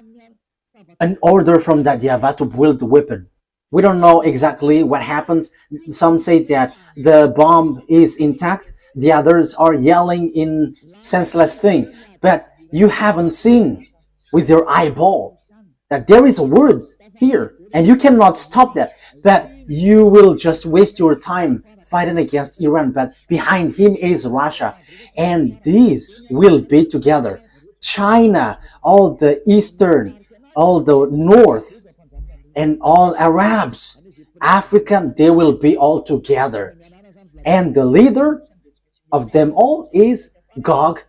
an order from that YAHVAH to build the weapon. We don't know exactly what happens. Some say that the bomb is intact. The others are yelling in senseless thing. But you haven't seen with your eyeball that there is a word here, and you cannot stop that. But you will just waste your time fighting against Iran. But behind him is Russia, and these will be together. China, all the eastern, all the north, and all Arabs, African, they will be all together. And the leader of them all is Gog,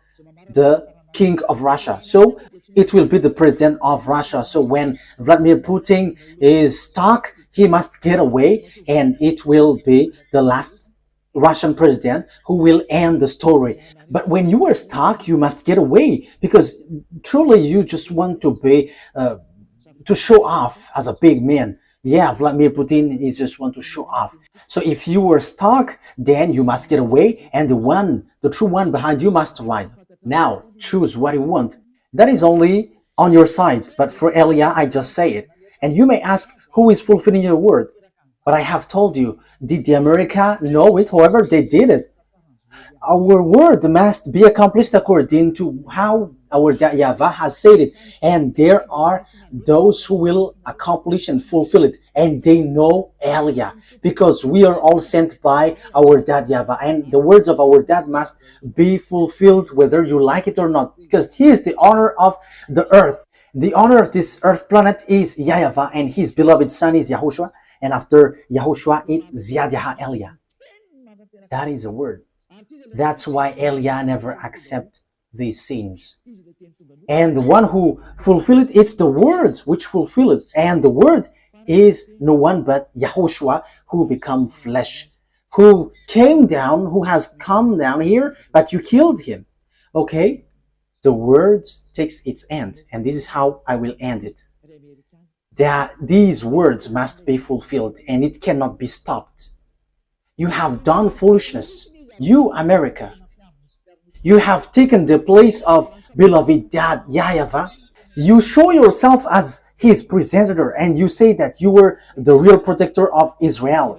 the king of Russia. So it will be the president of Russia. So when Vladimir Putin is stuck, he must get away, and it will be the last Russian president who will end the story. But when you are stuck, you must get away, because truly you just want to be to show off as a big man. Yeah, Vladimir Putin is just want to show off. So if you were stuck, then you must get away, and the true one behind you must rise. Now, choose what you want. That is only on your side, but for Elia, I just say it. And you may ask, who is fulfilling your word? But I have told you, did the America know it? However, they did it. Our word must be accomplished according to how our YAHVAH has said it. And there are those who will accomplish and fulfill it. And they know Elia, because we are all sent by our dad YAHVAH. And the words of our dad must be fulfilled whether you like it or not, because he is the owner of the earth. The owner of this earth planet is YAHVAH, and his beloved son is YAHOSHUAH. And after YAHOSHUAH, it's Ziad Yaha Elia. That is a word. That's why Elia never accept these sins. And the one who fulfill it, it's the words which fulfill it. And the word is no one but YAHOSHUAH, who become flesh, who came down, who has come down here, but you killed him. Okay? The word takes its end, and this is how I will end it. That these words must be fulfilled, and it cannot be stopped. You have done foolishness. You, America, you have taken the place of beloved dad YAHVAH. You show yourself as his presenter, and you say that you were the real protector of Israel.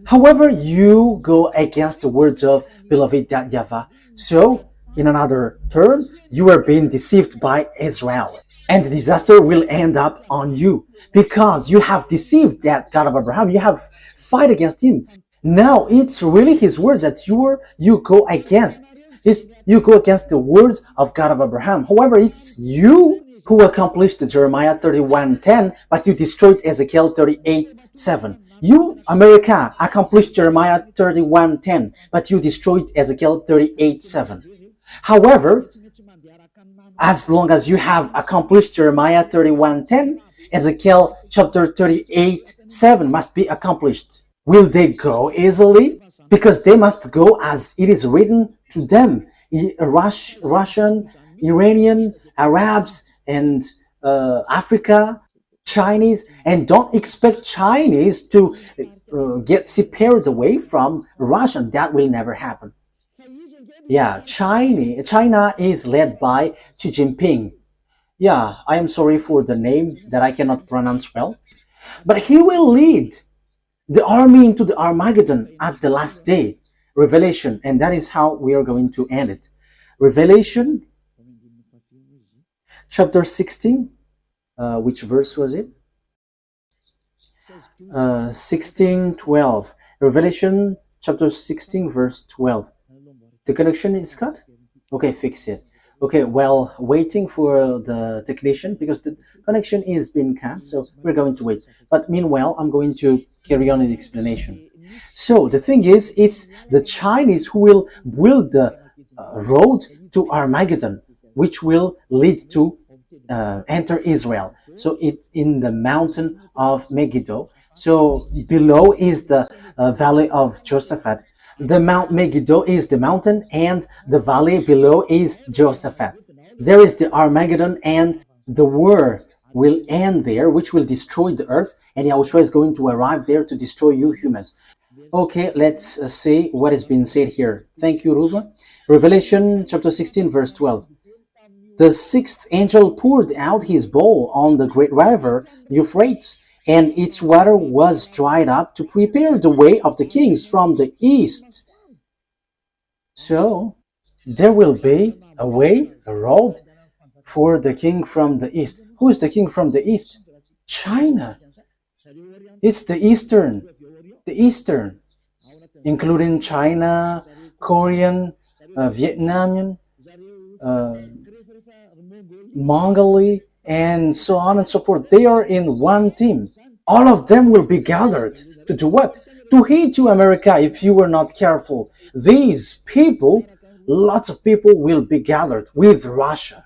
However, you go against the words of beloved dad YAHVAH. So, in another term, you are being deceived by Israel. And the disaster will end up on you, because you have deceived that God of Abraham. You have fight against him. Now it's really his word that you go against. You go against the words of God of Abraham. However, it's you who accomplished Jeremiah 31:10, but you destroyed Ezekiel 38:7. You, America, accomplished Jeremiah 31:10, but you destroyed Ezekiel 38:7. However, as long as you have accomplished Jeremiah 31:10, Ezekiel chapter 38:7 must be accomplished. Will they go easily? Because they must go as it is written to them. Russian, Iranian, Arabs, and Africa, Chinese. And don't expect Chinese to get separated away from Russian. That will never happen. Yeah, China is led by Xi Jinping. Yeah, I am sorry for the name that I cannot pronounce well. But he will lead the army into the Armageddon at the last day. Revelation, and that is how we are going to end it. Revelation chapter 16, which verse was it? 16:12. Revelation chapter 16 verse 12. The connection is cut? Okay, fix it. Okay, well, waiting for the technician because the connection is being cut, so we're going to wait. But meanwhile, I'm going to carry on the explanation. So the thing is, it's the Chinese who will build the road to Armageddon, which will lead to enter Israel. So it's in the mountain of Megiddo. So below is the valley of Josaphat. The Mount Megiddo is the mountain, and the valley below is Josaphat. There is the Armageddon, and the war will end there, which will destroy the earth, and Yahushua is going to arrive there to destroy you humans. Okay, let's see what has been said here. Thank you, Ruva. Revelation chapter 16, verse 12. The sixth angel poured out his bowl on the great river Euphrates, and its water was dried up to prepare the way of the kings from the east. So, there will be a way, a road for the king from the east. Who is the king from the east? China. It's the eastern, including China, Korean, Vietnamese, Mongolia, and so on and so forth. They are in one team. All of them will be gathered to do what? To hate you, America, if you were not careful. These people, lots of people will be gathered with Russia.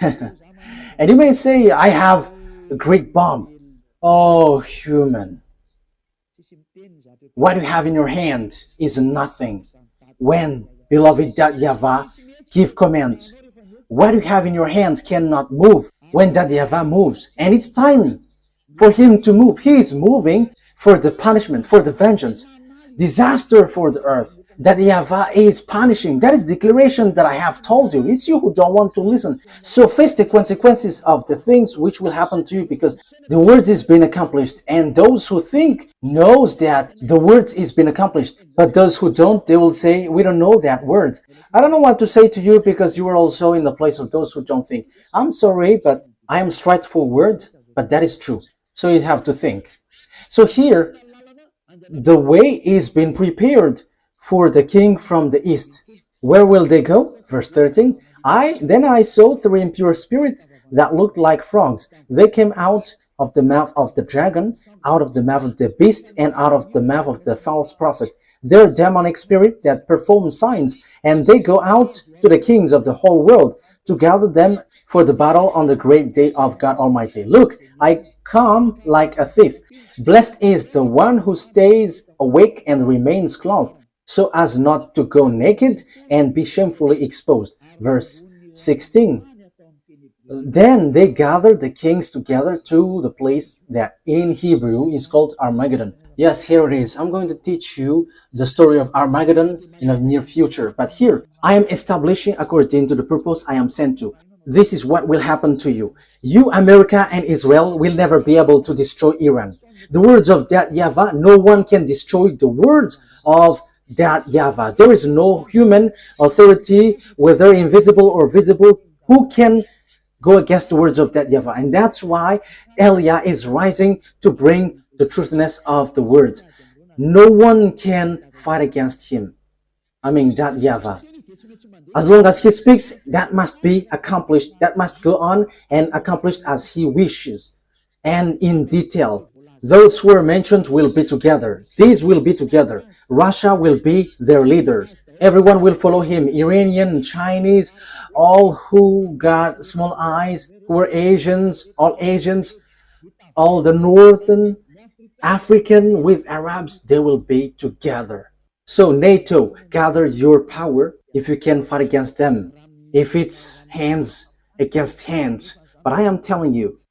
And you may say, I have a great bomb. Oh, human. What you have in your hand is nothing. When, beloved YAHVAH, give commands. What you have in your hand cannot move when YAHVAH moves. And it's time for him to move. He is moving for the punishment, for the vengeance, disaster for the earth. YAHVAH is punishing. That is the declaration that I have told you. It's you who don't want to listen. So face the consequences of the things which will happen to you, because the word is being accomplished. And those who think knows that the word is being accomplished. But those who don't, they will say, we don't know that word. I don't know what to say to you, because you are also in the place of those who don't think. I'm sorry, but I am straightforward, but that is true. So you have to think. So here, the way is being prepared for the king from the east. Where will they go? Verse 13. Then I saw three impure spirits that looked like frogs. They came out of the mouth of the dragon, out of the mouth of the beast, and out of the mouth of the false prophet. They're demonic spirit that perform signs, and they go out to the kings of the whole world to gather them for the battle on the great day of God Almighty. Look, I come like a thief. Blessed is the one who stays awake and remains clothed, so as not to go naked and be shamefully exposed. Verse 16. Then they gathered the kings together to the place that in Hebrew is called Armageddon. Yes, here it is. I'm going to teach you the story of Armageddon in the near future. But here, I am establishing according to the purpose I am sent to. This is what will happen to you. You, America and Israel, will never be able to destroy Iran. The words of that YAHVAH, no one can destroy the words of that YAHVAH. There is no human authority, whether invisible or visible, who can go against the words of that YAHVAH. And that's why Elia is rising to bring the truthness of the words. No one can fight against him. That YAHVAH. As long as he speaks, that must be accomplished. That must go on and accomplished as he wishes. And in detail, those who are mentioned will be together. These will be together. Russia will be their leaders. Everyone will follow him. Iranian, Chinese, all who got small eyes, who are Asians, all the Northern African with Arabs, they will be together. So NATO, gather your power if you can fight against them. If it's hands against hands. But I am telling you,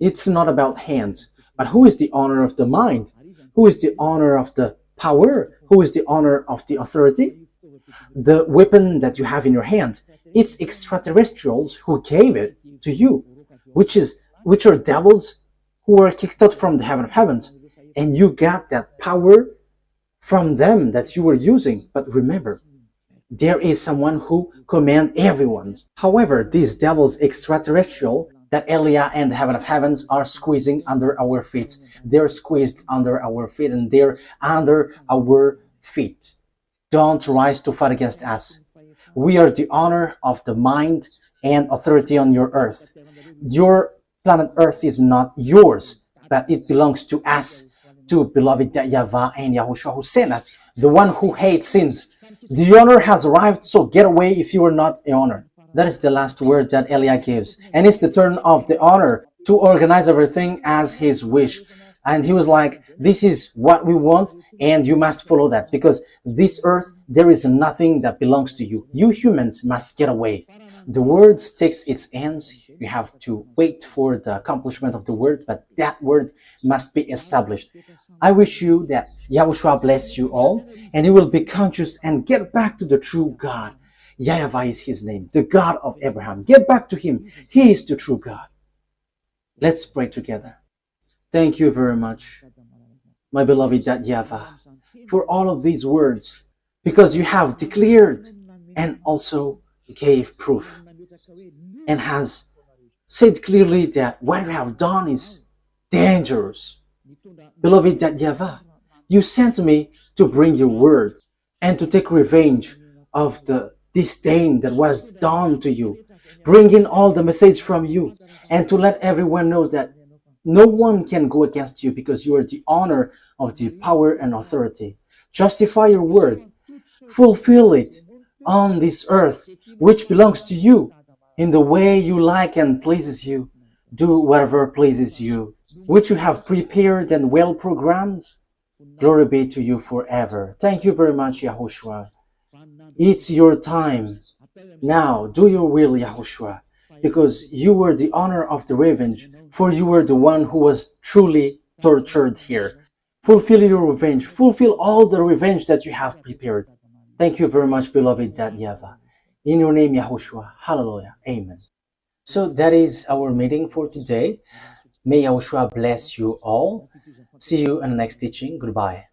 it's not about hands. But who is the owner of the mind? Who is the owner of the power? Who is the owner of the authority? The weapon that you have in your hand. It's extraterrestrials who gave it to you, which are devils who were kicked out from the heaven of heavens. And you got that power from them that you were using. But remember, there is someone who commands everyone. However, these devils extraterrestrial that Elia and the heaven of heavens are squeezing under our feet. They're squeezed under our feet, and they're under our feet. Don't rise to fight against us. We are the honor of the mind and authority on your earth. Your planet Earth is not yours, but it belongs to us, to beloved YAHVAH and YAHOSHUAH who sent us, the one who hates sins. The honor has arrived, so get away if you are not the honor. That is the last word that Elia gives. And it's the turn of the honor to organize everything as his wish. And he was like, this is what we want, and you must follow that, because this earth, there is nothing that belongs to you. You humans must get away. The word takes its ends. You have to wait for the accomplishment of the word, but that word must be established. I wish you that Yahushua bless you all, and you will be conscious and get back to the true God. YAHVAH is his name, the God of Abraham. Get back to him. He is the true God. Let's pray together. Thank you very much, my beloved YAHVAH, for all of these words, because you have declared and also gave proof and has said clearly that what you have done is dangerous. Beloved YAHVAH, you sent me to bring your word and to take revenge of the disdain that was done to you, bringing all the message from you, and to let everyone know that no one can go against you because you are the honor of the power and authority. Justify your word, fulfill it on this earth, which belongs to you, in the way you like and pleases you. Do whatever pleases you, which you have prepared and well programmed. Glory be to you forever. Thank you very much, YAHOSHUAH. It's your time. Now, do your will, YAHOSHUAH, because you were the honor of the revenge, for you were the one who was truly tortured here. Fulfill your revenge. Fulfill all the revenge that you have prepared. Thank you very much, beloved YAHVAH. In your name, YAHOSHUAH. Hallelujah. Amen. So that is our meeting for today. May YAHOSHUAH bless you all. See you in the next teaching. Goodbye.